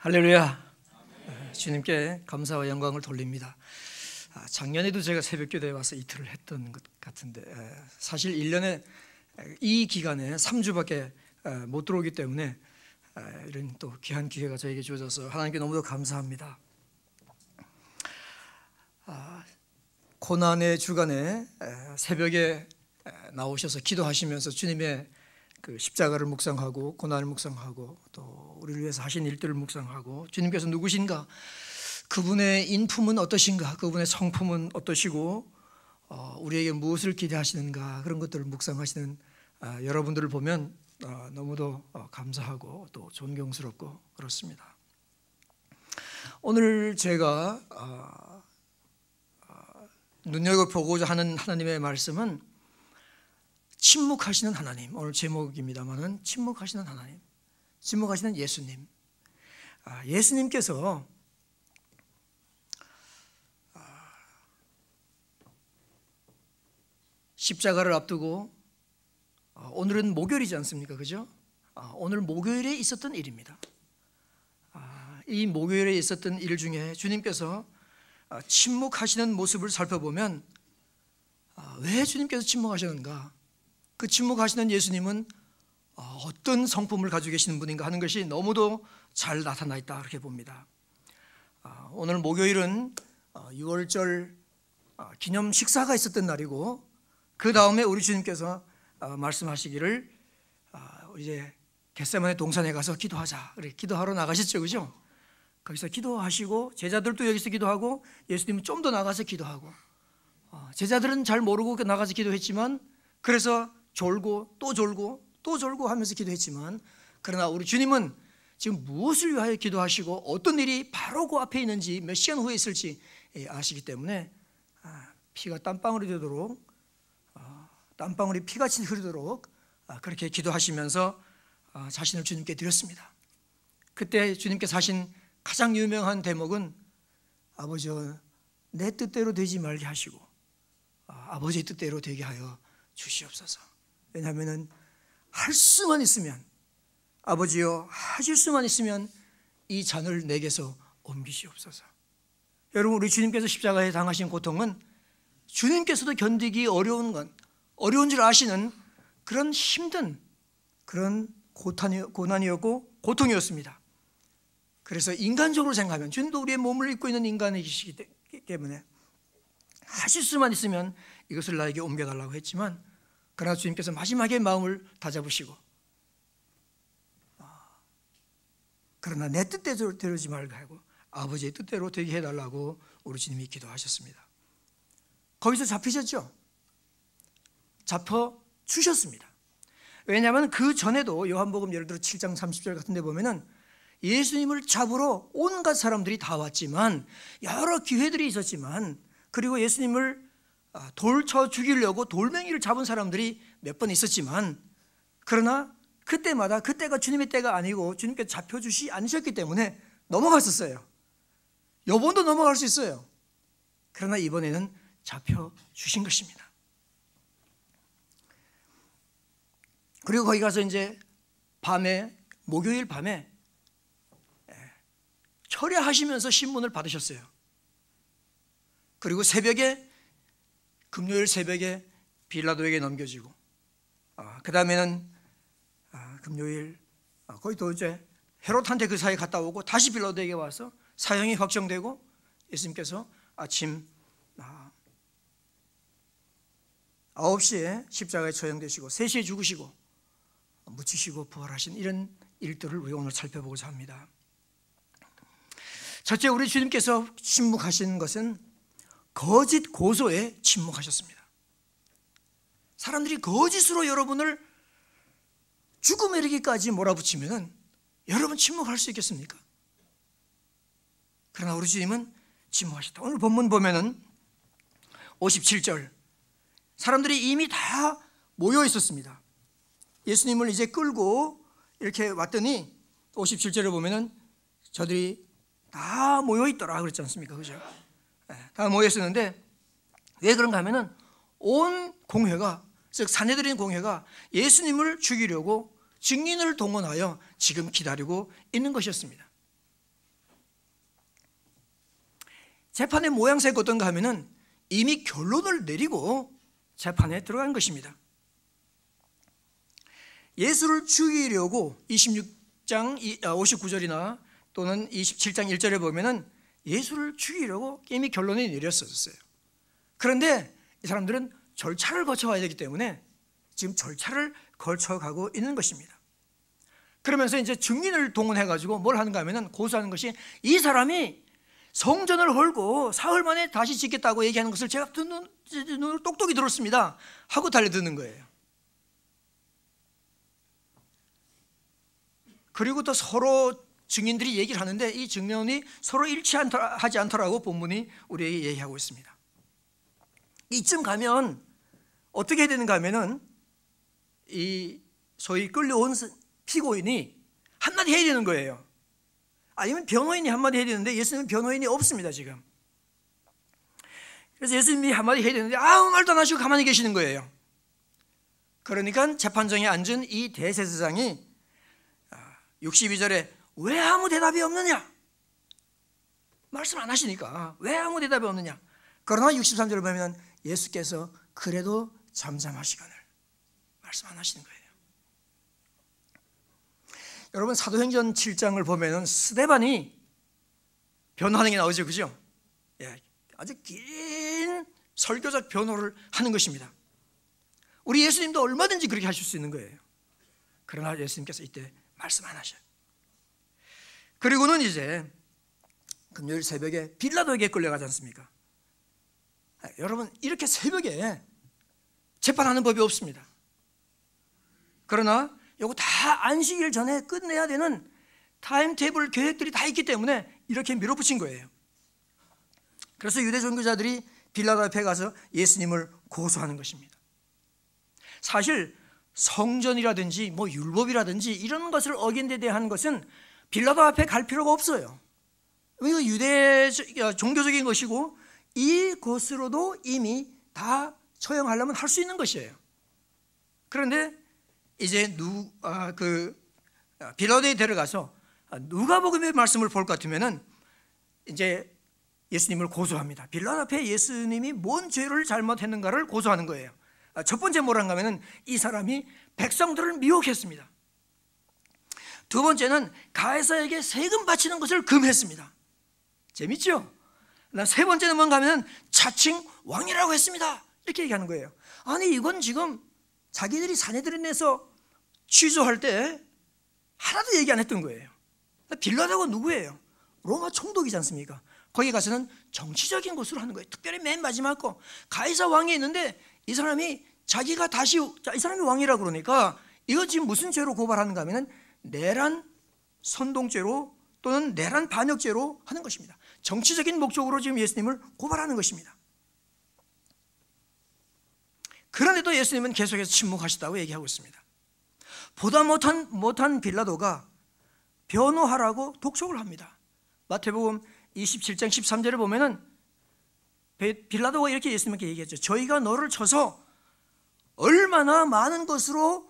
할렐루야. 주님께 감사와 영광을 돌립니다. 작년에도 제가 새벽기도에 와서 이틀을 했던 것 같은데 사실 1년에 이 기간에 3주밖에 못 들어오기 때문에 이런 또 귀한 기회가 저에게 주어져서 하나님께 너무도 감사합니다. 고난의 주간에 새벽에 나오셔서 기도하시면서 주님의 그 십자가를 묵상하고 고난을 묵상하고 또 우리를 위해서 하신 일들을 묵상하고 주님께서 누구신가, 그분의 인품은 어떠신가, 그분의 성품은 어떠시고 우리에게 무엇을 기대하시는가, 그런 것들을 묵상하시는 여러분들을 보면 너무도 감사하고 또 존경스럽고 그렇습니다. 오늘 제가 눈여겨보고자 하는 하나님의 말씀은 침묵하시는 하나님, 오늘 제목입니다만은 침묵하시는 하나님, 침묵하시는 예수님. 예수님께서 십자가를 앞두고 오늘은 목요일이지 않습니까? 그죠? 오늘 목요일에 있었던 일입니다. 이 목요일에 있었던 일 중에 주님께서 침묵하시는 모습을 살펴보면 왜 주님께서 침묵하셨는가, 그 침묵하시는 예수님은 어떤 성품을 가지고 계시는 분인가 하는 것이 너무도 잘 나타나 있다, 그렇게 봅니다. 오늘 목요일은 6월절 기념 식사가 있었던 날이고, 그 다음에 우리 주님께서 말씀하시기를 이제 겟세마네 동산에 가서 기도하자, 그렇게 기도하러 나가셨죠, 그죠? 거기서 기도하시고 제자들도 여기서 기도하고 예수님은 좀 더 나가서 기도하고, 제자들은 잘 모르고 나가서 기도했지만, 그래서 졸고 또 졸고 또 졸고 하면서 기도했지만, 그러나 우리 주님은 지금 무엇을 위하여 기도하시고 어떤 일이 바로 그 앞에 있는지 몇 시간 후에 있을지 아시기 때문에 피가 땀방울이 되도록, 땀방울이 피같이 흐르도록 그렇게 기도하시면서 자신을 주님께 드렸습니다. 그때 주님께서 하신 가장 유명한 대목은 아버지 내 뜻대로 되지 말게 하시고 아버지의 뜻대로 되게 하여 주시옵소서. 왜냐하면 할 수만 있으면, 아버지여 하실 수만 있으면 이 잔을 내게서 옮기시옵소서. 여러분, 우리 주님께서 십자가에 당하신 고통은 주님께서도 견디기 어려운 건, 어려운 줄 아시는 그런 힘든 그런 고난이었고 고통이었습니다. 그래서 인간적으로 생각하면 주님도 우리의 몸을 입고 있는 인간이시기 때문에 하실 수만 있으면 이것을 나에게 옮겨달라고 했지만, 그러나 주님께서 마지막에 마음을 다잡으시고 그러나 내 뜻대로 되지 말고 하고 아버지의 뜻대로 되게 해달라고 우리 주님이 기도하셨습니다. 거기서 잡히셨죠? 잡혀주셨습니다. 왜냐하면 그 전에도 요한복음 예를 들어 7장 30절 같은 데 보면은 예수님을 잡으러 온갖 사람들이 다 왔지만, 여러 기회들이 있었지만, 그리고 예수님을 돌쳐 죽이려고 돌멩이를 잡은 사람들이 몇 번 있었지만, 그러나 그때마다 그때가 주님의 때가 아니고 주님께 잡혀주시 않으셨기 때문에 넘어갔었어요. 요번도 넘어갈 수 있어요. 그러나 이번에는 잡혀주신 것입니다. 그리고 거기 가서 이제 밤에, 목요일 밤에 철야하시면서 신문을 받으셨어요. 그리고 새벽에, 금요일 새벽에 빌라도에게 넘겨지고, 그 다음에는 금요일 거의 또 이제 헤롯한테 그 사이에 갔다 오고 다시 빌라도에게 와서 사형이 확정되고, 예수님께서 아침 9시에 십자가에 처형되시고 3시에 죽으시고 묻히시고 부활하신 이런 일들을 우리가 오늘 살펴보고자 합니다. 첫째, 우리 주님께서 침묵하신 것은 거짓 고소에 침묵하셨습니다. 사람들이 거짓으로 여러분을 죽음에 이르기까지 몰아붙이면 여러분 침묵할 수 있겠습니까? 그러나 우리 주님은 침묵하셨다. 오늘 본문 보면은 57절, 사람들이 이미 다 모여 있었습니다. 예수님을 이제 끌고 이렇게 왔더니 57절에 보면은 저들이 다 모여 있더라 그랬지 않습니까? 그죠? 다 모여 있었는데 왜 그런가 하면은 온 공회가, 즉 사내들인 공회가 예수님을 죽이려고 증인을 동원하여 지금 기다리고 있는 것이었습니다. 재판의 모양새가 어떤가 하면은 이미 결론을 내리고 재판에 들어간 것입니다. 예수를 죽이려고 26장 59절이나 또는 27장 1절에 보면은 예수를 죽이려고 이미 결론이 내렸었어요. 그런데 이 사람들은 절차를 거쳐가야 되기 때문에 지금 절차를 거쳐가고 있는 것입니다. 그러면서 이제 증인을 동원해가지고 뭘 하는가 하면은 고소하는 것이, 이 사람이 성전을 헐고 사흘 만에 다시 짓겠다고 얘기하는 것을 제가 눈으로 똑똑히 들었습니다 하고 달려드는 거예요. 그리고 또 서로 증인들이 얘기를 하는데 이 증언이 서로 일치하지 않더라고 본문이 우리에게 얘기하고 있습니다. 이쯤 가면 어떻게 해야 되는가 하면은 이 소위 끌려온 피고인이 한마디 해야 되는 거예요. 아니면 변호인이 한마디 해야 되는데 예수님은 변호인이 없습니다 지금. 그래서 예수님이 한마디 해야 되는데 아무 말도 안 하시고 가만히 계시는 거예요. 그러니까 재판정에 앉은 이 대제사장이 62절에 왜 아무 대답이 없느냐, 말씀 안 하시니까 왜 아무 대답이 없느냐. 그러나 63절을 보면 예수께서 그래도 잠잠하시거늘 말씀 안 하시는 거예요. 여러분 사도행전 7장을 보면 스데반이 변호하는 게 나오죠, 그죠? 예, 아주 긴 설교적 변호를 하는 것입니다. 우리 예수님도 얼마든지 그렇게 하실 수 있는 거예요. 그러나 예수님께서 이때 말씀 안 하셔요. 그리고는 이제 금요일 새벽에 빌라도에게 끌려가지 않습니까? 여러분 이렇게 새벽에 재판하는 법이 없습니다. 그러나 이거 다 안식일 전에 끝내야 되는 타임테이블 계획들이 다 있기 때문에 이렇게 밀어붙인 거예요. 그래서 유대 종교자들이 빌라도 앞에 가서 예수님을 고소하는 것입니다. 사실 성전이라든지 뭐 율법이라든지 이런 것을 어긴 데 대한 것은 빌라도 앞에 갈 필요가 없어요. 이거 유대 종교적인 것이고 이것으로도 이미 다 처형하려면 할 수 있는 것이에요. 그런데 이제 빌라도에 데려가서 누가복음의 말씀을 볼 것 같으면은 이제 예수님을 고소합니다. 빌라도 앞에 예수님이 뭔 죄를 잘못했는가를 고소하는 거예요. 첫 번째 뭐란가 하면은 이 사람이 백성들을 미혹했습니다. 두 번째는 가이사에게 세금 바치는 것을 금했습니다. 재밌죠? 세 번째는 뭔가 하면 자칭 왕이라고 했습니다. 이렇게 얘기하는 거예요. 아니 이건 지금 자기들이 사내들인에서 취조할 때 하나도 얘기 안 했던 거예요. 빌라도가 누구예요? 로마 총독이지 않습니까? 거기 가서는 정치적인 것으로 하는 거예요. 특별히 맨 마지막 거 가이사 왕이 있는데 이 사람이 자기가 다시 이 사람이 왕이라고 그러니까 이거 지금 무슨 죄로 고발하는가 하면 내란 선동죄로 또는 내란 반역죄로 하는 것입니다. 정치적인 목적으로 지금 예수님을 고발하는 것입니다. 그런데도 예수님은 계속해서 침묵하시다고 얘기하고 있습니다. 보다 못한 빌라도가 변호하라고 독촉을 합니다. 마태복음 27장 13절에 보면은 빌라도가 이렇게 예수님께 얘기했죠. 저희가 너를 쳐서 얼마나 많은 것으로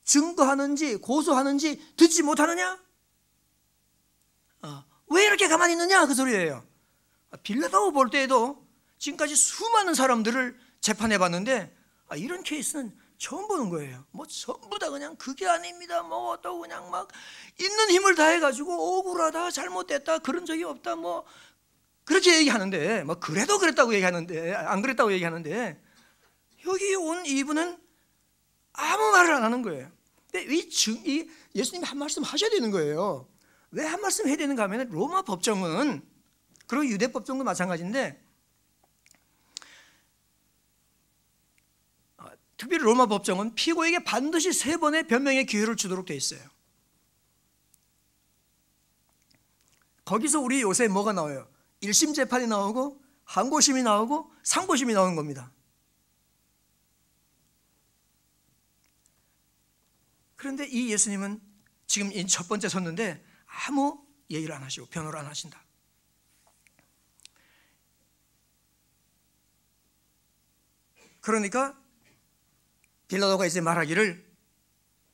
증거하는지 고소하는지 듣지 못하느냐? 왜 이렇게 가만히 있느냐? 그 소리예요. 빌라도 볼 때에도 지금까지 수많은 사람들을 재판해 봤는데 이런 케이스는 처음 보는 거예요. 뭐 전부 다 그냥 그게 아닙니다. 뭐 또 그냥 막 있는 힘을 다해가지고 억울하다, 잘못됐다, 그런 적이 없다, 뭐 그렇게 얘기하는데, 뭐 그래도 그랬다고 얘기하는데, 안 그랬다고 얘기하는데, 여기 온 이분은 아무 말을 안 하는 거예요. 근데 이 예수님이 한 말씀 하셔야 되는 거예요. 왜 한 말씀 해야 되는가 하면 로마 법정은, 그리고 유대 법정도 마찬가지인데, 특별히 로마 법정은 피고에게 반드시 3번의 변명의 기회를 주도록 되어 있어요. 거기서 우리 요새 뭐가 나와요? 1심 재판이 나오고 항고심이 나오고 상고심이 나오는 겁니다. 그런데 이 예수님은 지금 첫 번째 섰는데 아무 얘기를 안 하시고 변호를 안 하신다. 그러니까 빌라도가 이제 말하기를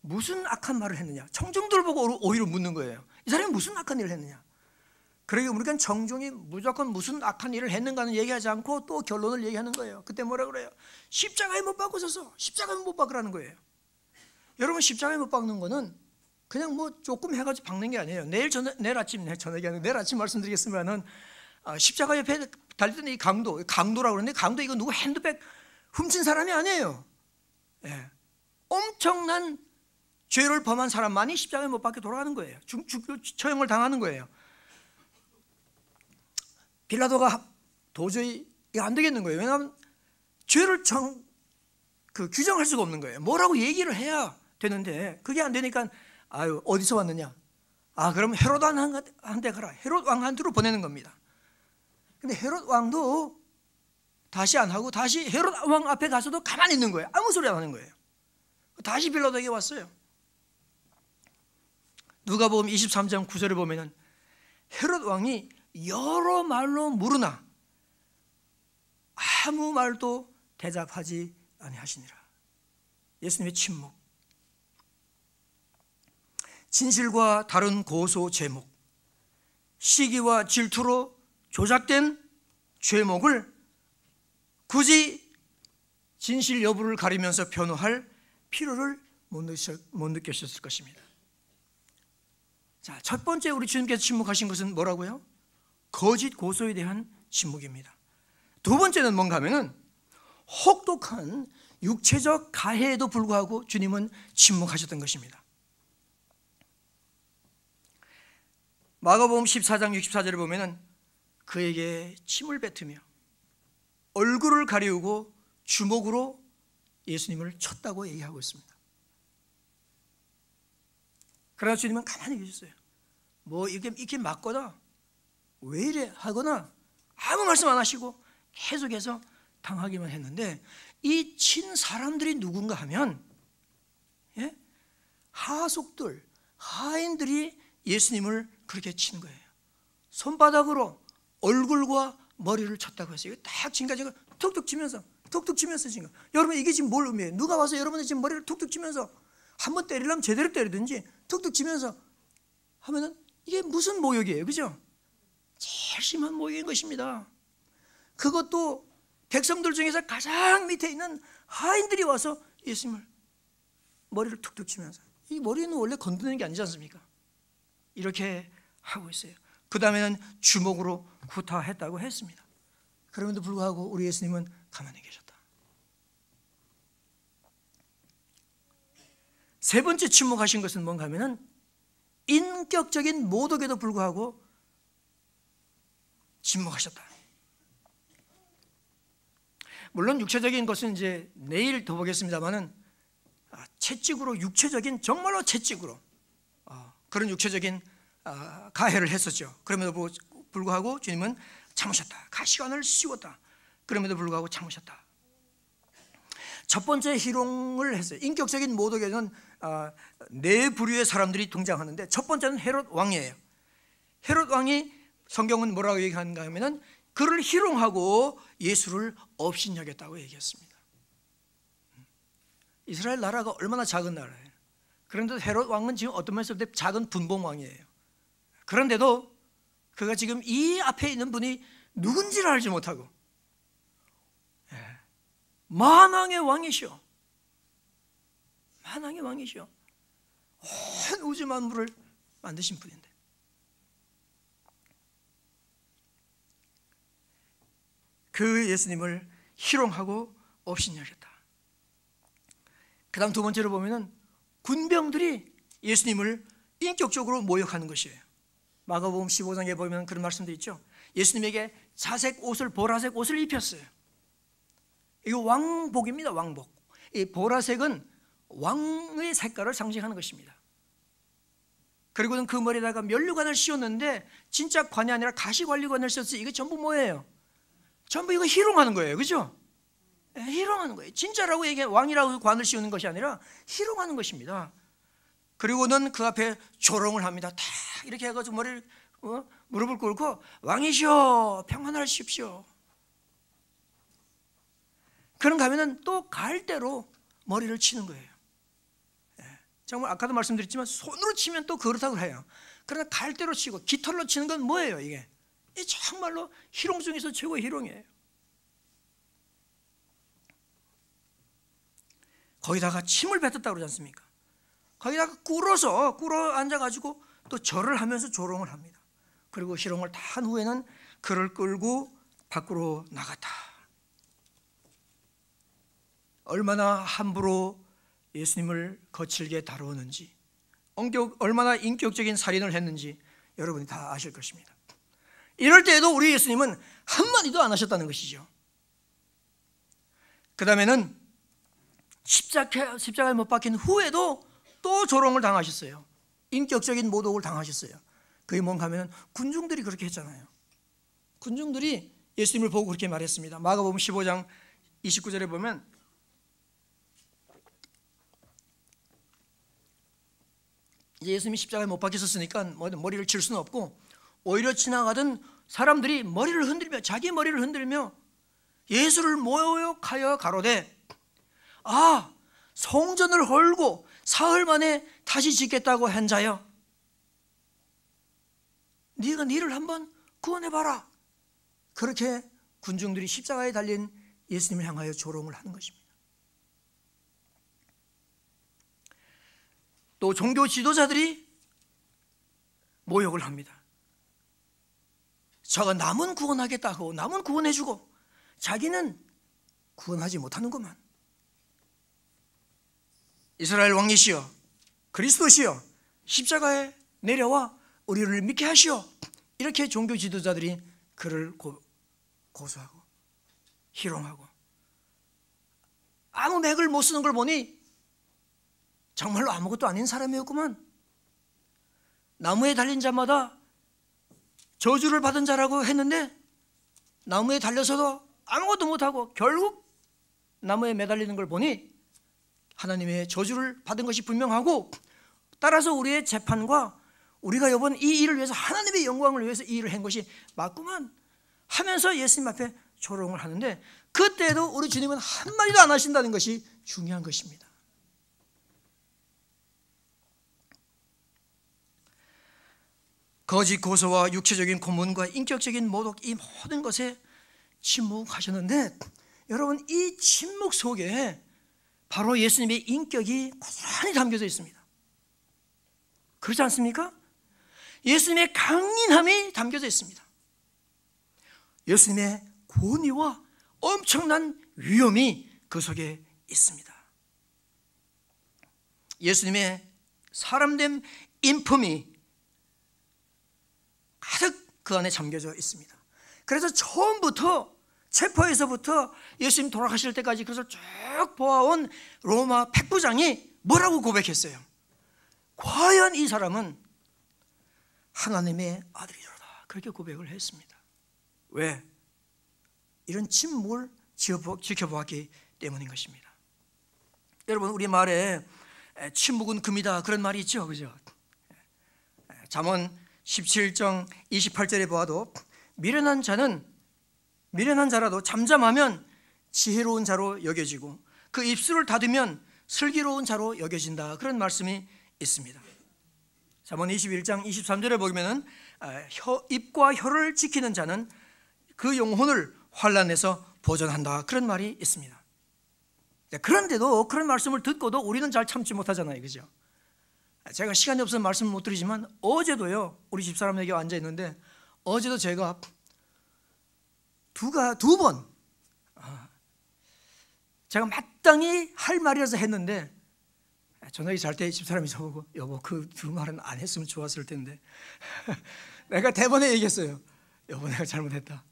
무슨 악한 말을 했느냐. 청중들 보고 오히려 묻는 거예요. 이 사람이 무슨 악한 일을 했느냐. 그러게 우리가 정중히 무조건 무슨 악한 일을 했는가는 얘기하지 않고 또 결론을 얘기하는 거예요. 그때 뭐라 그래요? 십자가에 못 박으셔서 십자가에 못 박으라는 거예요. 여러분, 십자가에 못 박는 거는 그냥 뭐 조금 해가지고 박는 게 아니에요. 내일 아침 말씀드리겠습니다는 십자가 옆에 달리던 이 강도라고 그러는데, 강도 이거 누구 핸드백 훔친 사람이 아니에요. 예. 엄청난 죄를 범한 사람만이 십자가에 못 박혀 돌아가는 거예요. 처형을 당하는 거예요. 빌라도가 도저히 이거 안 되겠는 거예요. 왜냐하면 죄를 규정할 수가 없는 거예요. 뭐라고 얘기를 해야 되는데 그게 안 되니까 아유, 어디서 왔느냐? 그럼 헤롯 왕한테 가라. 헤롯 왕한테로 보내는 겁니다. 근데 헤롯 왕도 다시 안 하고 다시 헤롯 왕 앞에 가서도 가만히 있는 거예요. 아무 소리 안 하는 거예요. 다시 빌라도에게 왔어요. 누가복음 23장 9절에 보면은 헤롯 왕이 여러 말로 물으나 아무 말도 대답하지 아니하시니라. 예수님의 침묵. 진실과 다른 고소 제목, 시기와 질투로 조작된 죄목을 굳이 진실 여부를 가리면서 변호할 필요를 못 느끼셨을 것입니다. 자, 첫 번째 우리 주님께서 침묵하신 것은 뭐라고요? 거짓 고소에 대한 침묵입니다. 두 번째는 뭔가 하면은 혹독한 육체적 가해에도 불구하고 주님은 침묵하셨던 것입니다. 마가복음 14장 64절에 보면은 그에게 침을 뱉으며 얼굴을 가리우고 주먹으로 예수님을 쳤다고 얘기하고 있습니다. 그러나 주님은 가만히 계셨어요. 뭐 이렇게 맞거나 왜 이래 하거나 아무 말씀 안 하시고 계속해서 당하기만 했는데, 이 친 사람들이 누군가 하면 하속들, 하인들이 예수님을 그렇게 친 거예요. 손바닥으로 얼굴과 머리를 쳤다고 했어요. 이거 딱 지금까지 툭툭 치면서 지금. 여러분, 이게 지금 뭘 의미해요? 누가 와서 여러분의 지금 머리를 툭툭 치면서, 한번 때리려면 제대로 때리든지 툭툭 치면서 하면은 이게 무슨 모욕이에요, 그죠? 제일 심한 모욕인 것입니다. 그것도 백성들 중에서 가장 밑에 있는 하인들이 와서 예수님을 머리를 툭툭 치면서, 이 머리는 원래 건드는 게 아니지 않습니까? 이렇게 하고 있어요. 그 다음에는 주먹으로 구타했다고 했습니다. 그럼에도 불구하고 우리 예수님은 가만히 계셨다. 세 번째 침묵하신 것은 뭔가 하면은 인격적인 모독에도 불구하고 침묵하셨다. 물론 육체적인 것은 이제 내일 더 보겠습니다만은 채찍으로, 육체적인, 정말로 채찍으로 그런 육체적인 가해를 했었죠. 그럼에도 불구하고 주님은 참으셨다. 가시관을 씌웠다. 그럼에도 불구하고 참으셨다. 첫 번째 희롱을 했어요. 인격적인 모독에는 네 부류의 사람들이 등장하는데, 첫 번째는 헤롯 왕이에요. 헤롯 왕이 성경은 뭐라고 얘기하는가 하면은 그를 희롱하고 예수를 업신여겼다고 얘기했습니다. 이스라엘 나라가 얼마나 작은 나라예요. 그런데 헤롯 왕은 지금 어떤 면에서 작은 분봉 왕이에요. 그런데도 그가 지금 이 앞에 있는 분이 누군지를 알지 못하고 만왕의 왕이시오. 만왕의 왕이시오. 온 우주 만물을 만드신 분인데, 그 예수님을 희롱하고 업신여겼다. 그 다음 두 번째로 보면은 군병들이 예수님을 인격적으로 모욕하는 것이에요. 마가복음 15장에 보면 그런 말씀도 있죠. 예수님에게 자색 옷을, 보라색 옷을 입혔어요. 이거 왕복입니다. 왕복. 이 보라색은 왕의 색깔을 상징하는 것입니다. 그리고는 그 머리에다가 면류관을 씌웠는데 진짜 관이 아니라 가시관리관을 씌웠어요. 이게 전부 뭐예요? 전부 이거 희롱하는 거예요, 그죠? 희롱하는 거예요. 진짜라고 왕이라고 관을 씌우는 것이 아니라 희롱하는 것입니다. 그리고는 그 앞에 조롱을 합니다. 다 이렇게 해가지고 머리를 무릎을 꿇고 왕이시여 평안하십시오. 그런가 하면은 또 갈대로 머리를 치는 거예요. 정말 아까도 말씀드렸지만 손으로 치면 또 그렇다고 해요. 그러나 갈대로 치고 깃털로 치는 건 뭐예요? 이게 정말로 희롱 중에서 최고의 희롱이에요. 거기다가 침을 뱉었다고 그러지 않습니까? 거기다가 꿇어 앉아가지고 또 절을 하면서 조롱을 합니다. 그리고 희롱을 다 한 후에는 그를 끌고 밖으로 나갔다. 얼마나 함부로 예수님을 거칠게 다루었는지, 얼마나 인격적인 살인을 했는지 여러분이 다 아실 것입니다. 이럴 때에도 우리 예수님은 한마디도 안 하셨다는 것이죠. 그 다음에는 십자가에 못 박힌 후에도 또 조롱을 당하셨어요. 인격적인 모독을 당하셨어요. 그게 뭔가 하면 군중들이 그렇게 했잖아요. 군중들이 예수님을 보고 그렇게 말했습니다. 마가복음 15장 29절에 보면 이제 예수님이 십자가에 못 박히셨으니까 머리를 칠 수는 없고, 오히려 지나가던 사람들이 머리를 흔들며, 자기 머리를 흔들며 예수를 모욕하여 가로되, 아, 성전을 헐고 사흘 만에 다시 짓겠다고 한 자여, 네가 네를 한번 구원해봐라. 그렇게 군중들이 십자가에 달린 예수님을 향하여 조롱을 하는 것입니다. 또 종교 지도자들이 모욕을 합니다. 저가 남은 구원하겠다고, 남은 구원해주고 자기는 구원하지 못하는구만. 이스라엘 왕이시여, 그리스도시여, 십자가에 내려와 우리를 믿게 하시오. 이렇게 종교 지도자들이 그를 고소하고 희롱하고, 아무 맥을 못 쓰는 걸 보니 정말로 아무것도 아닌 사람이었구만. 나무에 달린 자마다 저주를 받은 자라고 했는데 나무에 달려서도 아무것도 못하고 결국 나무에 매달리는 걸 보니 하나님의 저주를 받은 것이 분명하고, 따라서 우리의 재판과 우리가 이번 이 일을 위해서, 하나님의 영광을 위해서 이 일을 한 것이 맞구만 하면서 예수님 앞에 조롱을 하는데, 그때도 우리 주님은 한마디도 안 하신다는 것이 중요한 것입니다. 거짓 고소와 육체적인 고문과 인격적인 모독, 이 모든 것에 침묵하셨는데, 여러분, 이 침묵 속에 바로 예수님의 인격이 고스란히 담겨져 있습니다. 그렇지 않습니까? 예수님의 강인함이 담겨져 있습니다. 예수님의 권위와 엄청난 위엄이 그 속에 있습니다. 예수님의 사람됨 인품이 가득 그 안에 잠겨져 있습니다. 그래서 처음부터, 체포에서부터 예수님 돌아가실 때까지 그것을 쭉 보아온 로마 백부장이 뭐라고 고백했어요? 과연 이 사람은 하나님의 아들이로다. 그렇게 고백을 했습니다. 왜? 이런 침묵을 지켜보았기 때문인 것입니다. 여러분, 우리 말에 침묵은 금이다, 그런 말이 있죠, 그죠? 잠언 17장 28절에 보아도 미련한 자라도 잠잠하면 지혜로운 자로 여겨지고 그 입술을 닫으면 슬기로운 자로 여겨진다, 그런 말씀이 있습니다. 잠언 21장 23절에 보면은 입과 혀를 지키는 자는 그 영혼을 환난에서 보존한다, 그런 말이 있습니다. 그런데도, 그런 말씀을 듣고도 우리는 잘 참지 못하잖아요, 그죠? 제가 시간이 없어서 말씀을 못 드리지만 어제도요, 우리 집사람에게 앉아 있는데 어제도 제가 두 번 제가 마땅히 할 말이라서 했는데, 저녁에 잘 때 집사람이 저보고, 여보, 그 두 말은 안 했으면 좋았을 텐데 내가 대번에 얘기했어요. 여보, 내가 잘못했다.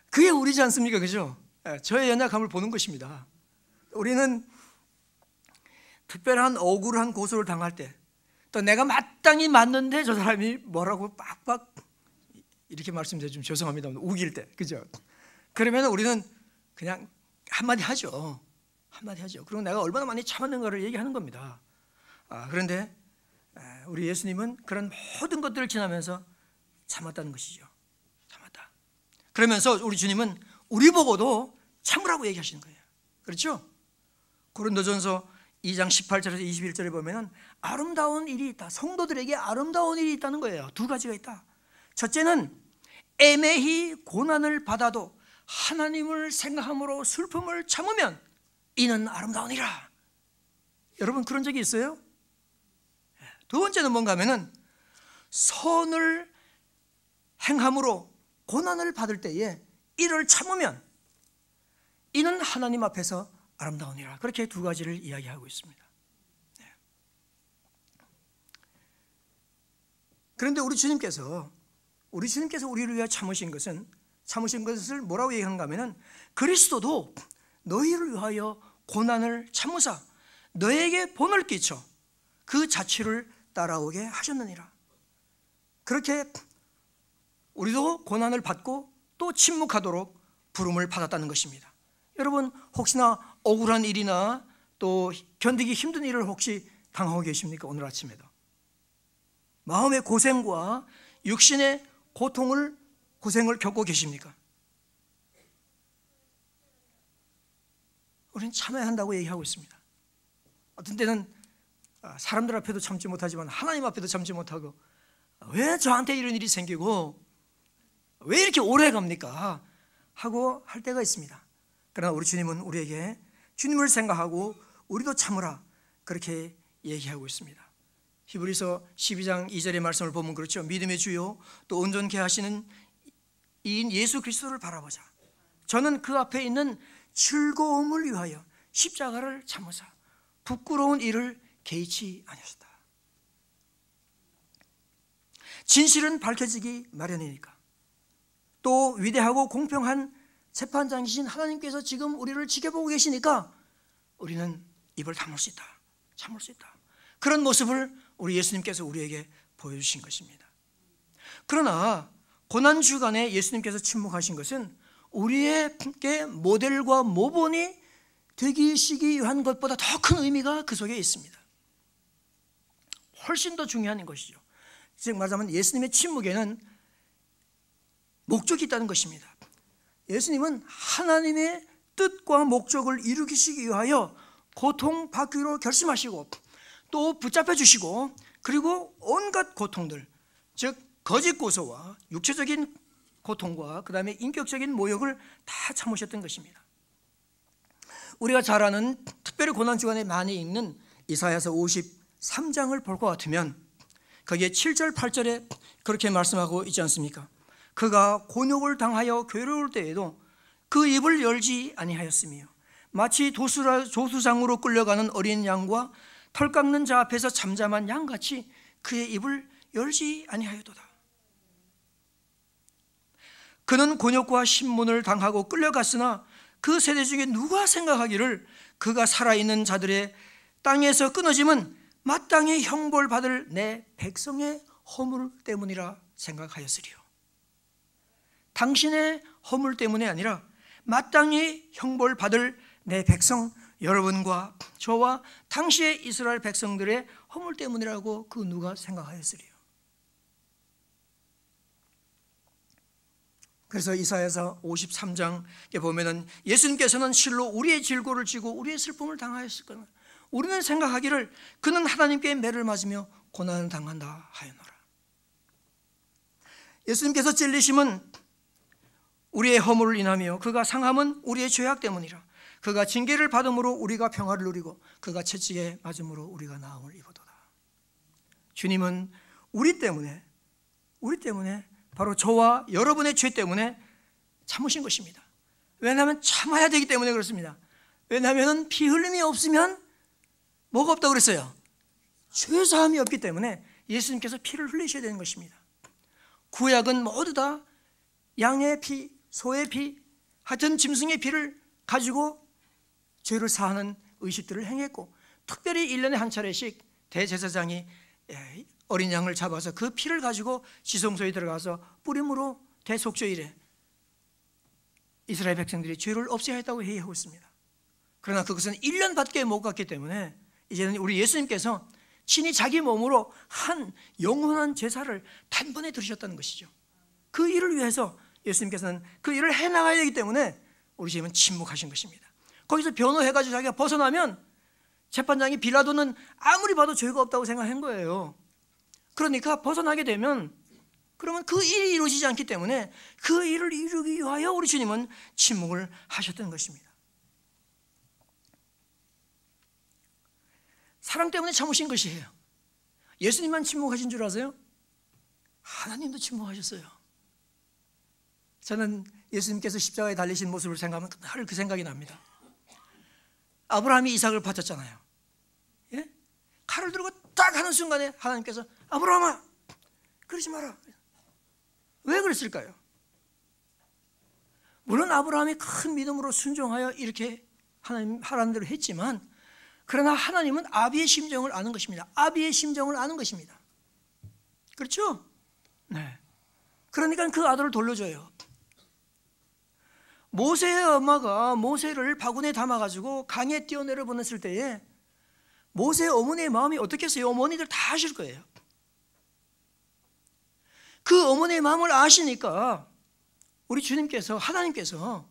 그게 우리지 않습니까, 그죠? 저의 연약함을 보는 것입니다. 우리는 특별한 억울한 고소를 당할 때, 또 내가 마땅히 맞는데 저 사람이 뭐라고 빡빡 이렇게 말씀드려 좀 죄송합니다, 우길 때, 그죠? 그러면 우리는 그냥 한마디 하죠. 그리고 내가 얼마나 많이 참았는가를 얘기하는 겁니다. 그런데 우리 예수님은 그런 모든 것들을 지나면서 참았다는 것이죠. 참았다. 그러면서 우리 주님은 우리 보고도 참으라고 얘기하시는 거예요. 그렇죠? 고린도전서 2장 18절에서 21절에 보면은 아름다운 일이 있다. 성도들에게 아름다운 일이 있다는 거예요. 두 가지가 있다. 첫째는 애매히 고난을 받아도 하나님을 생각함으로 슬픔을 참으면 이는 아름다우니라. 여러분 그런 적이 있어요? 두 번째는 뭔가 하면은 선을 행함으로 고난을 받을 때에 이를 참으면 이는 하나님 앞에서 아름다우니라. 그렇게 두 가지를 이야기하고 있습니다. 그런데 우리 주님께서 우리를 위하여 참으신 것을 뭐라고 얘기하는가 하면은 그리스도도 너희를 위하여 고난을 참으사 너에게 본을 끼쳐 그 자취를 따라오게 하셨느니라. 그렇게 우리도 고난을 받고 또 침묵하도록 부름을 받았다는 것입니다. 여러분 혹시나 억울한 일이나 또 견디기 힘든 일을 혹시 당하고 계십니까? 오늘 아침에도 마음의 고생과 육신의 고생을 겪고 계십니까? 우리는 참아야 한다고 얘기하고 있습니다. 어떤 때는 사람들 앞에도 참지 못하지만 하나님 앞에도 참지 못하고 왜 저한테 이런 일이 생기고 왜 이렇게 오래 갑니까? 하고 할 때가 있습니다. 그러나 우리 주님은 우리에게 주님을 생각하고 우리도 참으라 그렇게 얘기하고 있습니다. 히브리서 12장 2절의 말씀을 보면 그렇죠. 믿음의 주요 또 온전케 하시는 이인 예수 그리스도를 바라보자. 저는 그 앞에 있는 즐거움을 위하여 십자가를 참으사 부끄러운 일을 개의치 아니하셨다. 진실은 밝혀지기 마련이니까 또 위대하고 공평한 재판장이신 하나님께서 지금 우리를 지켜보고 계시니까 우리는 입을 다물 수 있다. 참을 수 있다. 그런 모습을 우리 예수님께서 우리에게 보여주신 것입니다. 그러나 고난주간에 예수님께서 침묵하신 것은 우리에게 모델과 모본이 되기시기 위한 것보다 더 큰 의미가 그 속에 있습니다. 훨씬 더 중요한 것이죠. 즉 말하자면 예수님의 침묵에는 목적이 있다는 것입니다. 예수님은 하나님의 뜻과 목적을 이루시기 위하여 고통받기로 결심하시고 또 붙잡혀 주시고 그리고 온갖 고통들, 즉 거짓 고소와 육체적인 고통과 그 다음에 인격적인 모욕을 다 참으셨던 것입니다. 우리가 잘 아는 특별히 고난주간에 많이 읽는 이사야서 53장을 볼 것 같으면 거기에 7절 8절에 그렇게 말씀하고 있지 않습니까? 그가 곤욕을 당하여 괴로울 때에도 그 입을 열지 아니하였으며 마치 조수장으로 끌려가는 어린 양과 털 깎는 자 앞에서 잠잠한 양같이 그의 입을 열지 아니하였도다. 그는 곤욕과 신문을 당하고 끌려갔으나 그 세대 중에 누가 생각하기를 그가 살아있는 자들의 땅에서 끊어짐은 마땅히 형벌받을 내 백성의 허물 때문이라 생각하였으리요. 당신의 허물 때문이 아니라 마땅히 형벌받을 내 백성 여러분과 저와 당시의 이스라엘 백성들의 허물 때문이라고 그 누가 생각하였으리요. 그래서 이사야서 53장에 보면은 예수님께서는 실로 우리의 질고를 지고 우리의 슬픔을 당하였을 거나 우리는 생각하기를 그는 하나님께 매를 맞으며 고난을 당한다 하였노라. 예수님께서 찔리심은 우리의 허물을 인하며 그가 상함은 우리의 죄악 때문이라. 그가 징계를 받음으로 우리가 평화를 누리고 그가 채찍에 맞음으로 우리가 나음을 입어도다. 주님은 우리 때문에 바로 저와 여러분의 죄 때문에 참으신 것입니다. 왜냐하면 참아야 되기 때문에 그렇습니다. 왜냐하면 피 흘림이 없으면 뭐가 없다고 그랬어요? 죄 사함이 없기 때문에 예수님께서 피를 흘리셔야 되는 것입니다. 구약은 모두 다 양의 피, 소의 피, 하여튼 짐승의 피를 가지고 죄를 사하는 의식들을 행했고 특별히 1년에 한 차례씩 대제사장이 어린 양을 잡아서 그 피를 가지고 지성소에 들어가서 뿌림으로 대속죄일에 이스라엘 백성들이 죄를 없애야 했다고 회의하고 있습니다. 그러나 그것은 1년밖에 못 갔기 때문에 이제는 우리 예수님께서 친히 자기 몸으로 한 영원한 제사를 단번에 들으셨다는 것이죠. 그 일을 위해서 예수님께서는 그 일을 해나가야 되기 때문에 우리 주님은 침묵하신 것입니다. 거기서 변호해가지고 자기가 벗어나면 재판장이 빌라도는 아무리 봐도 죄가 없다고 생각한 거예요. 그러니까 벗어나게 되면 그러면 그 일이 이루어지지 않기 때문에 그 일을 이루기 위하여 우리 주님은 침묵을 하셨던 것입니다. 사랑 때문에 참으신 것이에요. 예수님만 침묵하신 줄 아세요? 하나님도 침묵하셨어요. 저는 예수님께서 십자가에 달리신 모습을 생각하면 늘 그 생각이 납니다. 아브라함이 이삭을 바쳤잖아요. 예? 칼을 들고 딱 하는 순간에 하나님께서 아브라함아 그러지 마라. 왜 그랬을까요? 물론 아브라함이 큰 믿음으로 순종하여 이렇게 하나님 하라는 대로 했지만, 그러나 하나님은 아비의 심정을 아는 것입니다. 아비의 심정을 아는 것입니다. 그렇죠? 네. 그러니까 그 아들을 돌려줘요. 모세의 엄마가 모세를 바구니에 담아가지고 강에 뛰어내려 보냈을 때에 모세의 어머니의 마음이 어떻겠어요? 어머니들 다 아실 거예요. 그 어머니의 마음을 아시니까 우리 주님께서, 하나님께서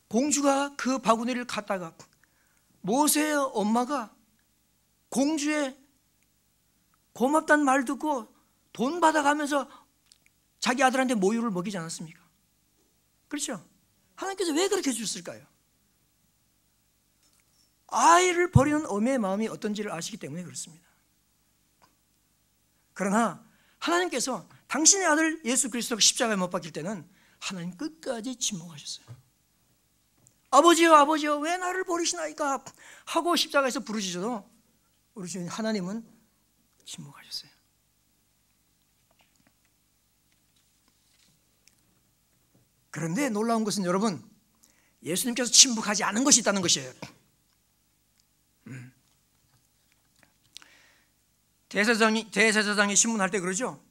공주가 그 바구니를 갖다가 모세의 엄마가 공주의 고맙다는 말 듣고 돈 받아가면서 자기 아들한테 모유를 먹이지 않았습니까? 그렇죠? 하나님께서 왜 그렇게 해주셨을까요? 아이를 버리는 어머니의 마음이 어떤지를 아시기 때문에 그렇습니다. 그러나 하나님께서 당신의 아들 예수 그리스도가 십자가에 못 박힐 때는 하나님 끝까지 침묵하셨어요. 아버지여 아버지여 왜 나를 버리시나이까 하고 십자가에서 부르짖어도 우리 주님 하나님은 침묵하셨어요. 그런데 놀라운 것은 여러분, 예수님께서 침묵하지 않은 것이 있다는 것이에요. 대제사장이 신문할 때 그러죠.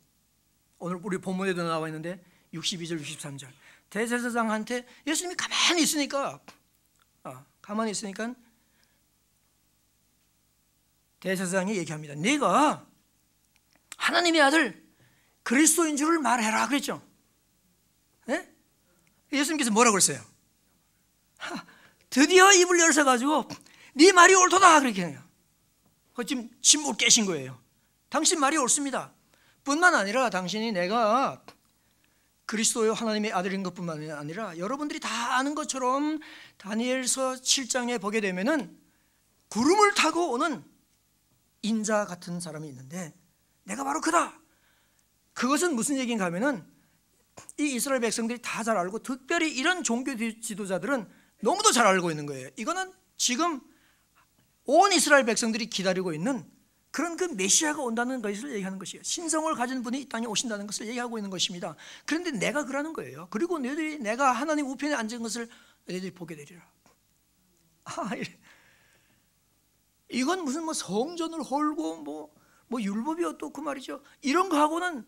오늘 우리 본문에도 나와 있는데 62절 63절 대제사장한테 예수님이 가만히 있으니까 대제사장이 얘기합니다. 네가 하나님의 아들 그리스도인 줄을 말해라 그랬죠. 네? 예수님께서 뭐라고 그랬어요? 드디어 입을 열어가지고 네 말이 옳도다 그렇게 해요. 지금 침묵을 깨신 거예요. 당신 말이 옳습니다. 뿐만 아니라 당신이 내가 그리스도의 하나님의 아들인 것뿐만 아니라 여러분들이 다 아는 것처럼 다니엘서 7장에 보게 되면은 구름을 타고 오는 인자 같은 사람이 있는데 내가 바로 그다. 그것은 무슨 얘기인가 하면은 이 이스라엘 백성들이 다 잘 알고 특별히 이런 종교 지도자들은 너무도 잘 알고 있는 거예요. 이거는 지금 온 이스라엘 백성들이 기다리고 있는 그런 그 메시아가 온다는 것을 얘기하는 것이에요. 신성을 가진 분이 이 땅에 오신다는 것을 얘기하고 있는 것입니다. 그런데 내가 그러는 거예요. 그리고 너희들이 내가 하나님 우편에 앉은 것을 너희들이 보게 되리라. 이건 무슨 성전을 헐고 뭐 율법이 어떻고 말이죠. 이런 거하고는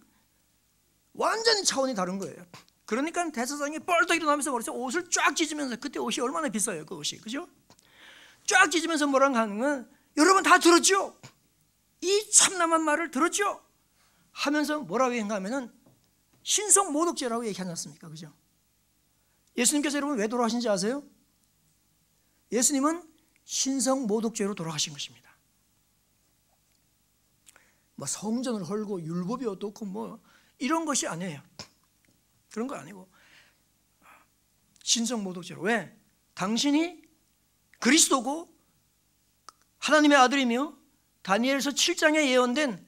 완전히 차원이 다른 거예요. 그러니까 대제사장이 뻘떡 일어나면서 그래서 옷을 쫙 찢으면서, 그때 옷이 얼마나 비싸요, 그 옷이, 그죠? 쫙 찢으면서 뭐라고 하는 건 여러분 다 들었죠? 이 참남한 말을 들었죠? 하면서 뭐라고 얘기하면은 신성 모독죄라고 얘기하지 않습니까? 그죠? 예수님께서 여러분 왜 돌아가신지 아세요? 예수님은 신성 모독죄로 돌아가신 것입니다. 뭐 성전을 헐고 율법이 어떻고 뭐 이런 것이 아니에요. 그런 거 아니고 신성 모독죄로. 왜? 당신이 그리스도고 하나님의 아들이며 다니엘서 7장에 예언된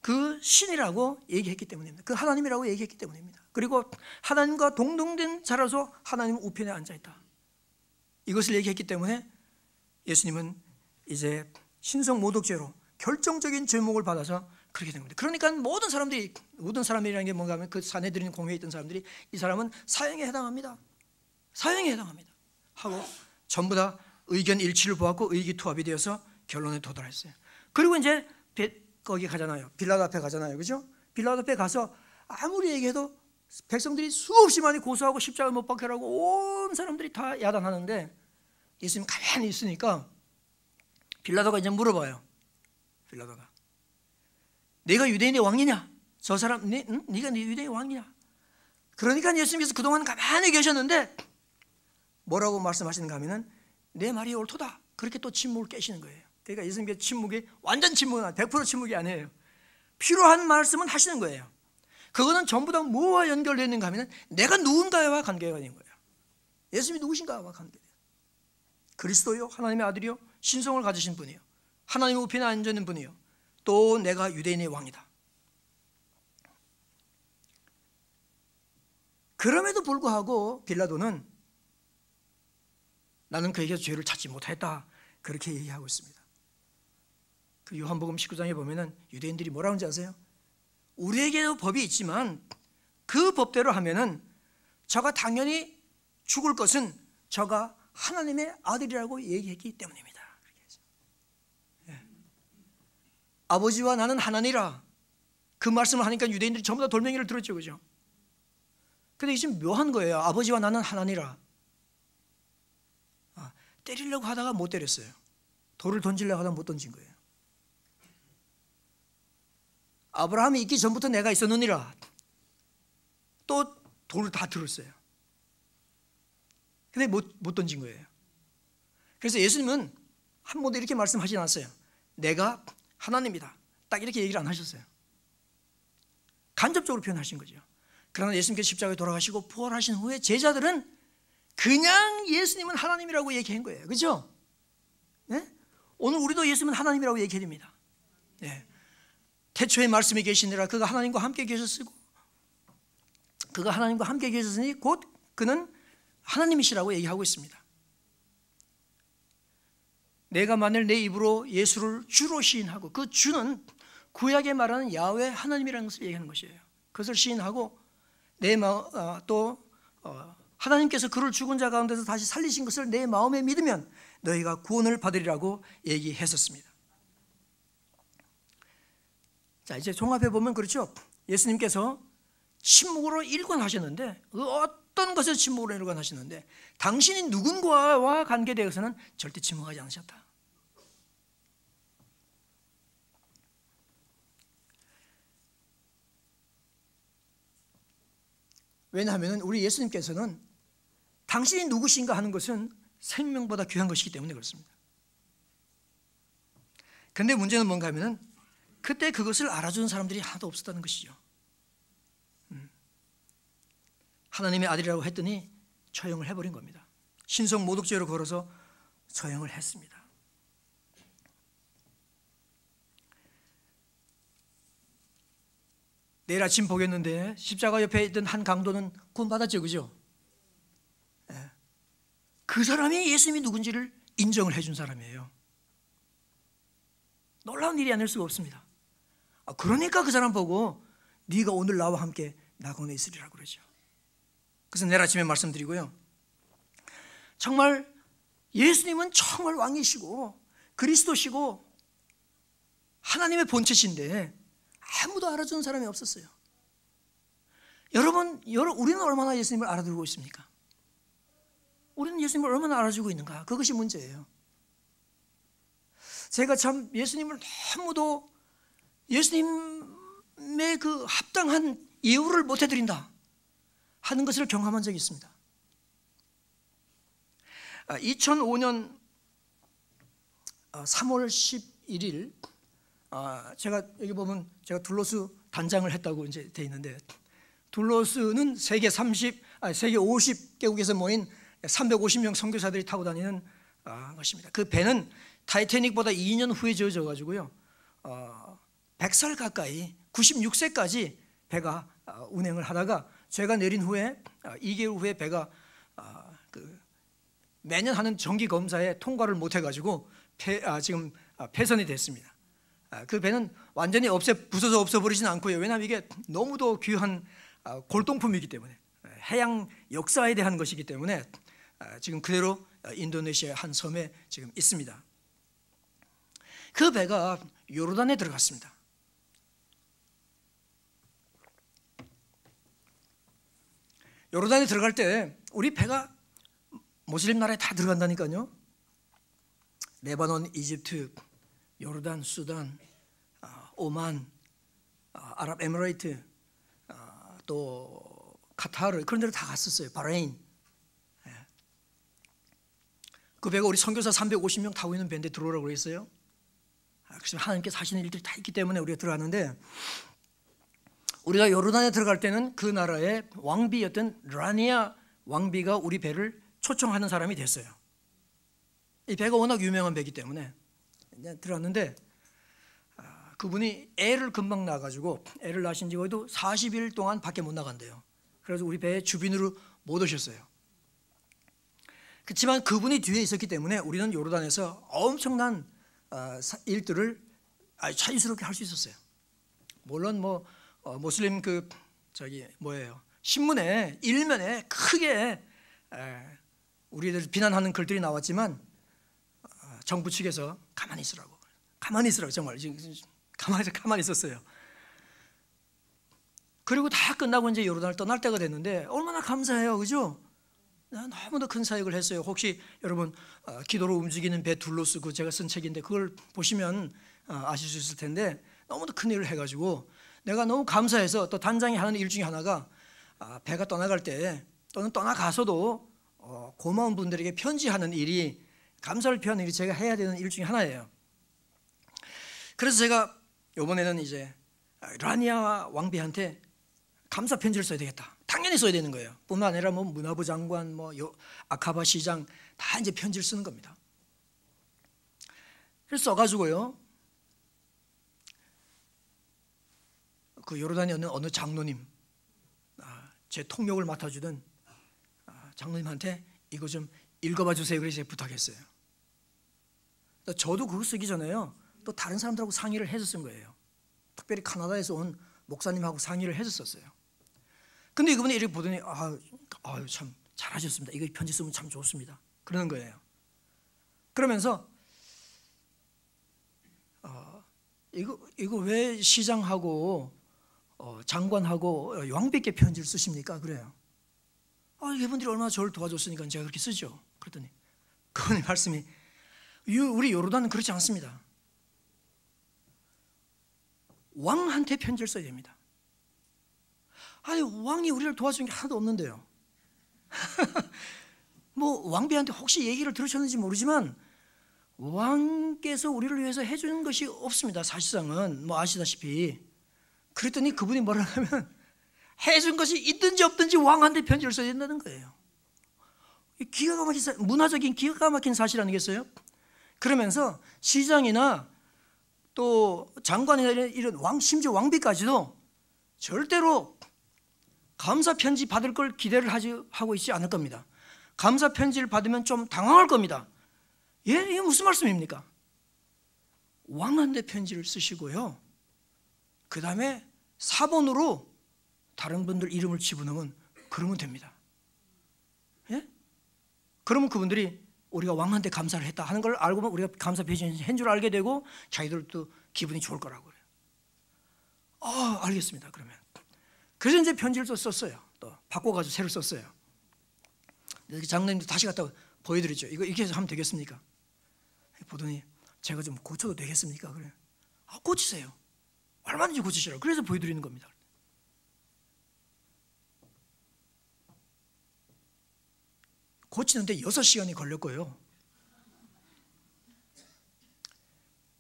그 신이라고 얘기했기 때문입니다. 그 하나님이라고 얘기했기 때문입니다. 그리고 하나님과 동등된 자라서 하나님 우편에 앉아있다. 이것을 얘기했기 때문에 예수님은 이제 신성 모독죄로 결정적인 제목을 받아서 그렇게 된 겁니다. 그러니까 모든 사람들이라는 게 뭔가 하면 그 산헤드린 공회에 있던 사람들이 이 사람은 사형에 해당합니다. 사형에 해당합니다 하고 전부 다 의견 일치를 보았고 의기투합이 되어서 결론에 도달했어요. 그리고 이제 거기 가잖아요. 빌라도 앞에 가잖아요. 그죠? 빌라도 앞에 가서 아무리 얘기해도 백성들이 수없이 많이 고소하고 십자가에 못 박혀라고 온 사람들이 다 야단하는데 예수님 가만히 있으니까 빌라도가 이제 물어봐요. 빌라도가 네가 유대인의 왕이냐? 저 사람 네가 유대인의 왕이냐? 그러니까 예수님께서 그동안 가만히 계셨는데 뭐라고 말씀하시는가 하면은 내 말이 옳도다. 그렇게 또 침묵을 깨시는 거예요. 그러니까 예수님께서 침묵이 완전 침묵은 100% 침묵이 아니에요. 필요한 말씀은 하시는 거예요. 그거는 전부 다 뭐와 연결되어 있는가 하면 내가 누군가와 관계가 있는 거예요. 예수님이 누구신가와 관계돼요. 그리스도요, 하나님의 아들이요, 신성을 가지신 분이요, 하나님의 우편에 앉아 있는 분이요, 또 내가 유대인의 왕이다. 그럼에도 불구하고 빌라도는 나는 그에게서 죄를 찾지 못했다, 그렇게 얘기하고 있습니다. 그 요한복음 19장에 보면은 유대인들이 뭐라고 하는지 아세요? 우리에게도 법이 있지만 그 법대로 하면은 저가 당연히 죽을 것은 저가 하나님의 아들이라고 얘기했기 때문입니다. 예. 아버지와 나는 하나니라, 그 말씀을 하니까 유대인들이 전부 다 돌멩이를 들었죠, 그죠? 근데 이게 지금 묘한 거예요. 아버지와 나는 하나니라. 때리려고 하다가 못 때렸어요. 돌을 던지려고 하다가 못 던진 거예요. 아브라함이 있기 전부터 내가 있었느니라. 또 돌을 다 들었어요. 근데 못 던진 거예요. 그래서 예수님은 한 번도 이렇게 말씀하지 않았어요. 내가 하나님이다, 딱 이렇게 얘기를 안 하셨어요. 간접적으로 표현하신 거죠. 그러나 예수님께서 십자가에 돌아가시고 부활하신 후에 제자들은 그냥 예수님은 하나님이라고 얘기한 거예요. 그렇죠? 네? 오늘 우리도 예수님은 하나님이라고 얘기해야 됩니다. 네. 태초에 말씀이 계시니라, 그가 하나님과 함께 계셨으고 그가 하나님과 함께 계셨으니 곧 그는 하나님이시라고 얘기하고 있습니다. 내가 만일 내 입으로 예수를 주로 시인하고, 그 주는 구약에 말하는 야훼 하나님이라는 것을 얘기하는 것이에요. 그것을 시인하고 하나님께서 그를 죽은 자 가운데서 다시 살리신 것을 내 마음에 믿으면 너희가 구원을 받으리라고 얘기했었습니다. 자, 이제 종합해 보면 그렇죠. 예수님께서 침묵으로 일관하셨는데, 그 어떤 것을 침묵으로 일관하셨는데, 당신이 누군가와 관계되어서는 절대 침묵하지 않으셨다. 왜냐하면 우리 예수님께서는 당신이 누구신가 하는 것은 생명보다 귀한 것이기 때문에 그렇습니다. 그런데 문제는 뭔가 하면 그때 그것을 알아주는 사람들이 하나도 없었다는 것이죠. 하나님의 아들이라고 했더니 처형을 해버린 겁니다. 신성 모독죄로 걸어서 처형을 했습니다. 내일 아침 보겠는데 십자가 옆에 있던 한 강도는 구원받았죠, 그죠? 네. 그 사람이 예수님이 누군지를 인정을 해준 사람이에요. 놀라운 일이 아닐 수가 없습니다. 그러니까 그 사람 보고 네가 오늘 나와 함께 낙원에 있으리라고 그러죠. 그래서 내일 아침에 말씀드리고요, 정말 예수님은 정말 왕이시고 그리스도시고 하나님의 본체신데 아무도 알아주는 사람이 없었어요. 여러분, 우리는 얼마나 예수님을 알아두고 있습니까? 우리는 예수님을 얼마나 알아주고 있는가? 그것이 문제예요. 제가 참 예수님을 너무도 예수님의 그 합당한 예우를 못 해드린다 하는 것을 경험한 적이 있습니다. 2005년 3월 11일 제가 여기 보면 제가 둘로스 단장을 했다고 이제 돼 있는데, 둘로스는 세계 50개국에서 모인 350명 선교사들이 타고 다니는 것입니다. 그 배는 타이타닉보다 2년 후에 지어져 가지고요, 100살 가까이 96세까지 배가 운행을 하다가 제가 내린 후에 2개월 후에 배가 매년 하는 정기 검사에 통과를 못 해가지고 지금 폐선이 됐습니다. 그 배는 완전히 부서져 없어버리지는 않고요. 왜냐하면 이게 너무도 귀한 골동품이기 때문에, 해양 역사에 대한 것이기 때문에 지금 그대로 인도네시아 한 섬에 지금 있습니다. 그 배가 요르단에 들어갔습니다. 요르단에 들어갈 때 우리 배가 모슬림 나라에 다 들어간다니까요. 레바논, 이집트, 요르단, 수단, 오만, 아랍에미레이트, 또 카타르 그런 데를 다 갔었어요. 바레인. 그 배가 우리 선교사 350명 타고 있는 배인데 들어오라고 그랬어요. 그래서 하나님께서 하시는 일들이 다 있기 때문에 우리가 들어갔는데, 우리가 요르단에 들어갈 때는 그 나라의 왕비였던 라니아 왕비가 우리 배를 초청하는 사람이 됐어요. 이 배가 워낙 유명한 배이기 때문에 들어갔는데, 그분이 애를 금방 낳아가지고 애를 낳으신 지 거의도 40일 동안 밖에 못 나간대요. 그래서 우리 배의 주빈으로 못 오셨어요. 그렇지만 그분이 뒤에 있었기 때문에 우리는 요르단에서 엄청난 일들을 아주 자유스럽게 할 수 있었어요. 물론 모슬림 신문에 일면에 크게 우리들 비난하는 글들이 나왔지만, 정부 측에서 가만히 있으라고 정말 가만히 있었어요. 그리고 다 끝나고 이제 요르단을 떠날 때가 됐는데 얼마나 감사해요, 그죠? 너무나 큰 사역을 했어요. 혹시 여러분 기도로 움직이는 배 둘로스, 그 제가 쓴 책인데 그걸 보시면 아실 수 있을 텐데, 너무나 큰 일을 해가지고 내가 너무 감사해서, 또 단장이 하는 일 중에 하나가 배가 떠나갈 때 또는 떠나가서도 고마운 분들에게 편지하는 일이, 감사를 표하는 일이 제가 해야 되는 일 중에 하나예요. 그래서 제가 이번에는 이제 라니아 왕비한테 감사 편지를 써야 되겠다. 당연히 써야 되는 거예요. 뿐만 아니라 문화부 장관, 아카바 시장 다 이제 편지를 쓰는 겁니다. 그래서 써가지고요, 그 요르단에 있는 어느 장로님, 제 통역을 맡아주던 장로님한테 이거 좀 읽어봐 주세요. 그래서 제가 부탁했어요. 저도 그거 쓰기 전에요, 또 다른 사람들하고 상의를 해서 쓴 거예요. 특별히 카나다에서 온 목사님하고 상의를 해서 썼어요. 근데 이분이 이렇게 보더니 참 잘하셨습니다. 이거 편지 쓰면 참 좋습니다. 그러는 거예요. 그러면서 이거 왜 시장하고 장관하고 왕비께 편지를 쓰십니까? 그래요. 이분들이 얼마나 저를 도와줬으니까 제가 그렇게 쓰죠. 그랬더니 그분의 말씀이, 우리 요르단은 그렇지 않습니다. 왕한테 편지를 써야 됩니다. 아니, 왕이 우리를 도와준 게 하나도 없는데요. 왕비한테 혹시 얘기를 들으셨는지 모르지만 왕께서 우리를 위해서 해주는 것이 없습니다. 사실상은 아시다시피. 그랬더니 그분이 뭐라 하면, 해준 것이 있든지 없든지 왕한테 편지를 써야 된다는 거예요. 기가 막힌 문화적인 기가 막힌 사실 아니겠어요? 그러면서 시장이나 또 장관이나 이런 심지어 왕비까지도 절대로 감사 편지 받을 걸 기대를 하고 있지 않을 겁니다. 감사 편지를 받으면 좀 당황할 겁니다. 이게 무슨 말씀입니까? 왕한테 편지를 쓰시고요, 그 다음에 사본으로 다른 분들 이름을 집어넣으면 그러면 됩니다. 그러면 그분들이 우리가 왕한테 감사를 했다 하는 걸 알고 보면 우리가 감사 편지 한 줄 알게 되고 자기들도 기분이 좋을 거라고 그래요. 알겠습니다. 그러면 그래서 이제 편지를 또 썼어요. 또 바꿔가지고 새로 썼어요. 장로님도 다시 갖다 보여드렸죠. 이거 이렇게 해서 하면 되겠습니까? 보더니 제가 좀 고쳐도 되겠습니까? 그래. 고치세요. 얼마든지 고치시라고. 그래서 보여드리는 겁니다. 고치는데 6시간이 걸렸고요,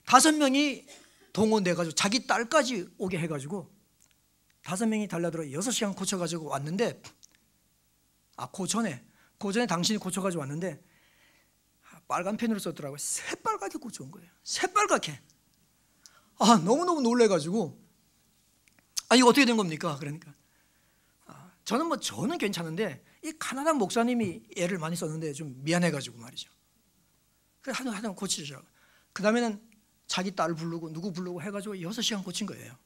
5명이 동원돼가지고 자기 딸까지 오게 해가지고 5명이 달려들어 6시간 고쳐가지고 왔는데, 그 전에 당신이 고쳐가지고 왔는데 빨간 펜으로 썼더라고요. 새빨갛게 고쳐온 거예요. 새빨갛게. 너무너무 놀래가지고 이거 어떻게 된 겁니까? 그러니까 저는 괜찮은데 이 가나다 목사님이 애를 많이 썼는데 좀 미안해가지고 말이죠. 그래서 하여튼 고치죠. 그 다음에는 자기 딸 부르고 누구 부르고 해가지고 6시간 고친 거예요.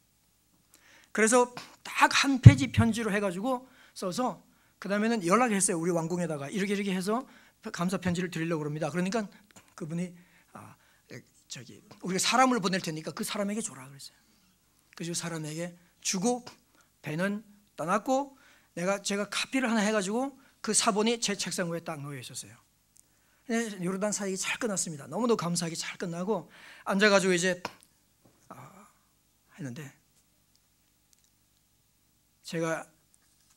그래서 딱 한 페이지 편지로 해가지고 써서 그 다음에는 연락했어요. 우리 왕궁에다가 이렇게 해서 감사 편지를 드리려고 합니다. 그러니까 그분이 우리가 사람을 보낼 테니까 그 사람에게 줘라 그랬어요. 그래서 사람에게 주고 배는 떠났고, 제가 카피를 하나 해가지고 그 사본이 제 책상 위에 딱 놓여 있었어요. 요르단 사역이 잘 끝났습니다. 너무도 감사하게 잘 끝나고 앉아가지고 이제 했는데, 제가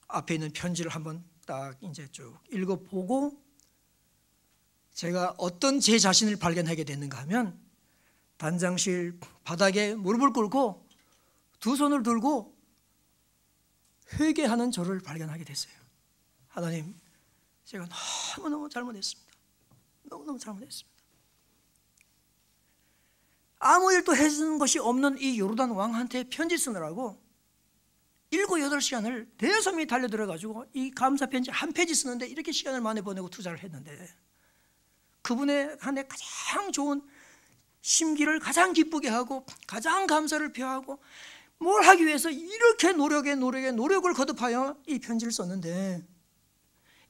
앞에 있는 편지를 한번 딱 이제 쭉 읽어보고 제가 어떤 제 자신을 발견하게 됐는가 하면 단장실 바닥에 무릎을 꿇고 두 손을 들고 회개하는 저를 발견하게 됐어요. 하나님, 제가 너무너무 잘못했습니다. 너무너무 잘못했습니다. 아무 일도 해준 것이 없는 이 요르단 왕한테 편지 쓰느라고 7, 8시간을 대여섬이 달려들어가지고 이 감사 편지 한 페이지 쓰는데 이렇게 시간을 많이 보내고 투자를 했는데 그분의 한해 가장 좋은 심기를 가장 기쁘게 하고 가장 감사를 표하고 뭘 하기 위해서 이렇게 노력을 거듭하여 이 편지를 썼는데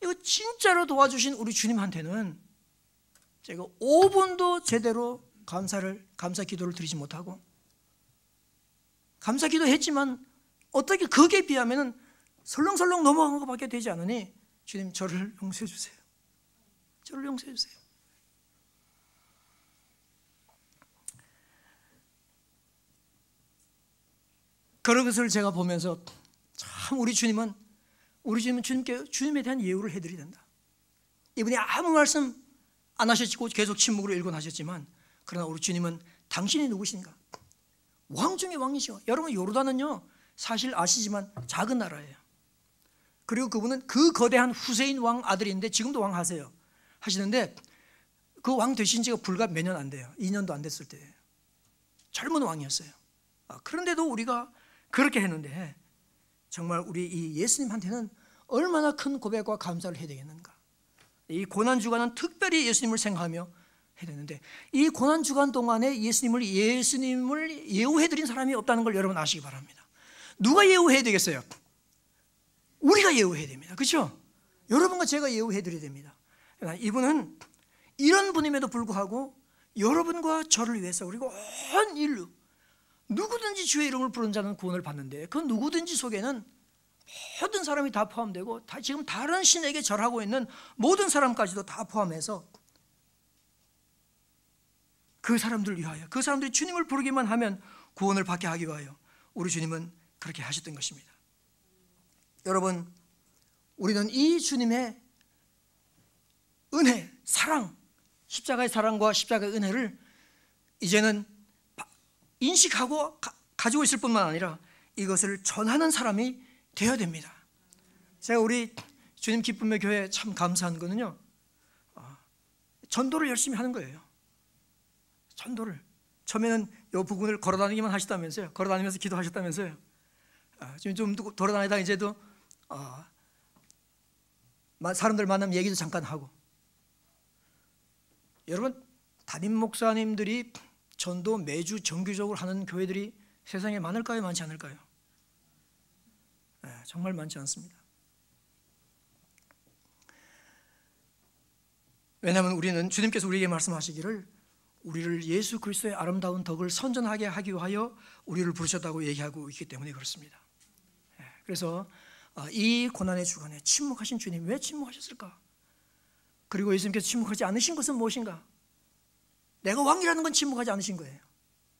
이거 진짜로 도와주신 우리 주님한테는 제가 5분도 제대로 감사 기도를 드리지 못하고 감사 기도 했지만 어떻게 거기에 비하면 설렁설렁 넘어간 것밖에 되지 않으니 주님 저를 용서해 주세요. 저를 용서해 주세요. 그런 것을 제가 보면서 참 우리 주님은 주님에 대한 예우를 해드려야 된다. 이분이 아무 말씀 안 하셨고 계속 침묵으로 일관하셨지만 그러나 우리 주님은 당신이 누구신가? 왕 중에 왕이시오. 여러분 요르단은요 사실 아시지만 작은 나라예요. 그리고 그분은 그 거대한 후세인 왕 아들인데 지금도 왕 하시는데 그 왕 되신 지가 불과 몇 년 안 돼요. 2년도 안 됐을 때예요. 젊은 왕이었어요. 그런데도 우리가 그렇게 했는데 정말 우리 이 예수님한테는 얼마나 큰 고백과 감사를 해야 되겠는가. 이 고난주간은 특별히 예수님을 생각하며 해야 되는데 이 고난주간 동안에 예수님을 예우해드린 사람이 없다는 걸 여러분 아시기 바랍니다. 누가 예우해야 되겠어요? 우리가 예우해야 됩니다. 그렇죠? 여러분과 제가 예우해드려야 됩니다. 이분은 이런 분임에도 불구하고 여러분과 저를 위해서 그리고 온 인류 누구든지 주의 이름을 부른 자는 구원을 받는데 그 누구든지 속에는 모든 사람이 다 포함되고 지금 다른 신에게 절하고 있는 모든 사람까지도 다 포함해서 그 사람들을 위하여 그 사람들이 주님을 부르기만 하면 구원을 받게 하기 위하여 우리 주님은 그렇게 하셨던 것입니다. 여러분 우리는 이 주님의 은혜, 사랑, 십자가의 사랑과 십자가의 은혜를 이제는 인식하고 가지고 있을 뿐만 아니라 이것을 전하는 사람이 되어야 됩니다. 제가 우리 주님 기쁨의 교회에 참 감사한 거는요 전도를 열심히 하는 거예요. 전도를 처음에는 이 부분을 걸어다니기만 하셨다면서요. 걸어다니면서 기도하셨다면서요. 지금 좀 돌아다니다가 이제도 사람들 만나면 얘기도 잠깐 하고. 여러분 담임 목사님들이 전도 매주 정규적으로 하는 교회들이 세상에 많을까요? 많지 않을까요? 정말 많지 않습니다. 왜냐하면 우리는 주님께서 우리에게 말씀하시기를 우리를 예수 그리스도의 아름다운 덕을 선전하게 하기 위하여 우리를 부르셨다고 얘기하고 있기 때문에 그렇습니다. 그래서 이 고난의 주간에 침묵하신 주님 왜 침묵하셨을까? 그리고 예수님께서 침묵하지 않으신 것은 무엇인가? 내가 왕이라는 건 침묵하지 않으신 거예요.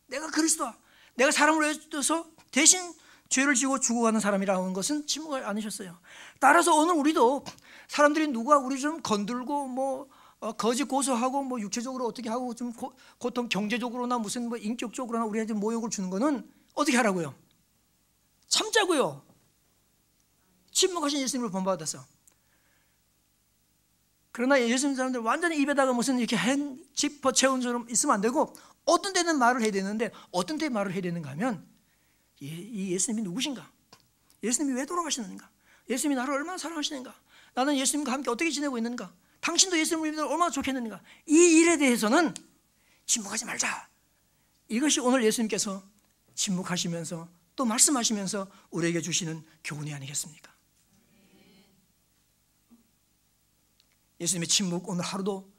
내가 그리스도야. 내가 사람을 위해서 대신 죄를 지고 죽어가는 사람이라는 것은 침묵하지 않으셨어요. 따라서 오늘 우리도 사람들이 누가 우리 좀 건들고 거짓 고소하고 육체적으로 어떻게 하고 좀 고통 경제적으로나 무슨 인격적으로나 우리한테 모욕을 주는 거는 어떻게 하라고요? 참자고요. 침묵하신 예수님을 본받아서. 그러나 예수님 사람들 완전히 입에다가 무슨 이렇게 짚어 채운 줄 있으면 안 되고 어떤 때는 말을 해야 되는데 어떤 때 말을 해야 되는가 하면 이 예수님이 누구신가? 예수님이 왜 돌아가시는가? 예수님이 나를 얼마나 사랑하시는가? 나는 예수님과 함께 어떻게 지내고 있는가? 당신도 예수님을 믿으면 얼마나 좋겠는가? 이 일에 대해서는 침묵하지 말자. 이것이 오늘 예수님께서 침묵하시면서 또 말씀하시면서 우리에게 주시는 교훈이 아니겠습니까? 예수님의 침묵 오늘 하루도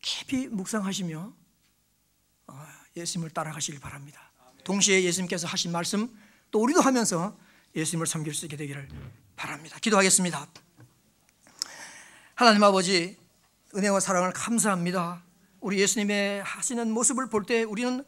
깊이 묵상하시며 예수님을 따라가시길 바랍니다. 동시에 예수님께서 하신 말씀 또 우리도 하면서 예수님을 섬길 수 있게 되기를 바랍니다. 기도하겠습니다. 하나님 아버지 은혜와 사랑을 감사합니다. 우리 예수님의 하시는 모습을 볼 때 우리는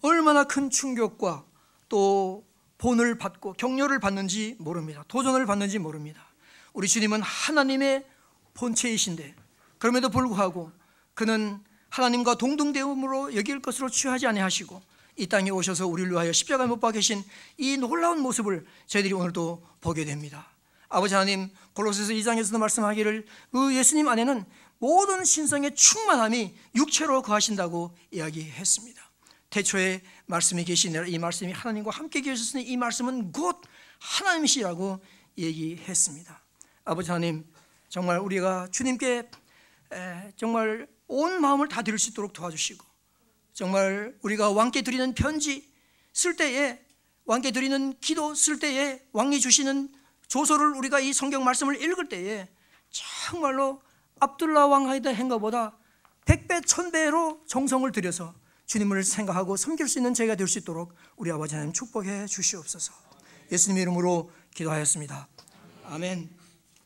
얼마나 큰 충격과 또 본을 받고 격려를 받는지 모릅니다. 도전을 받는지 모릅니다. 우리 주님은 하나님의 본체이신데 그럼에도 불구하고 그는 하나님과 동등됨으로 여길 것으로 취하지 아니하시고 이 땅에 오셔서 우리를 위하여 십자가에 못 박아 계신 이 놀라운 모습을 저희들이 오늘도 보게 됩니다. 아버지 하나님, 골로새서 2장에서도 말씀하기를 그 예수님 안에는 모든 신성의 충만함이 육체로 거하신다고 이야기했습니다. 태초에 말씀이 계시니라, 이 말씀이 하나님과 함께 계셨으니 이 말씀은 곧 하나님이시라고 얘기했습니다. 아버지 하나님, 정말 우리가 주님께 정말 온 마음을 다 드릴 수 있도록 도와주시고, 정말 우리가 왕께 드리는 편지 쓸 때에, 왕께 드리는 기도 쓸 때에, 왕이 주시는 조서를 우리가 이 성경 말씀을 읽을 때에 정말로 압둘라 왕하이다 행거보다 100배 1000배로 정성을 들여서 주님을 생각하고 섬길 수 있는 저희가 될 수 있도록 우리 아버지 하나님 축복해 주시옵소서. 예수님의 이름으로 기도하였습니다. 아멘.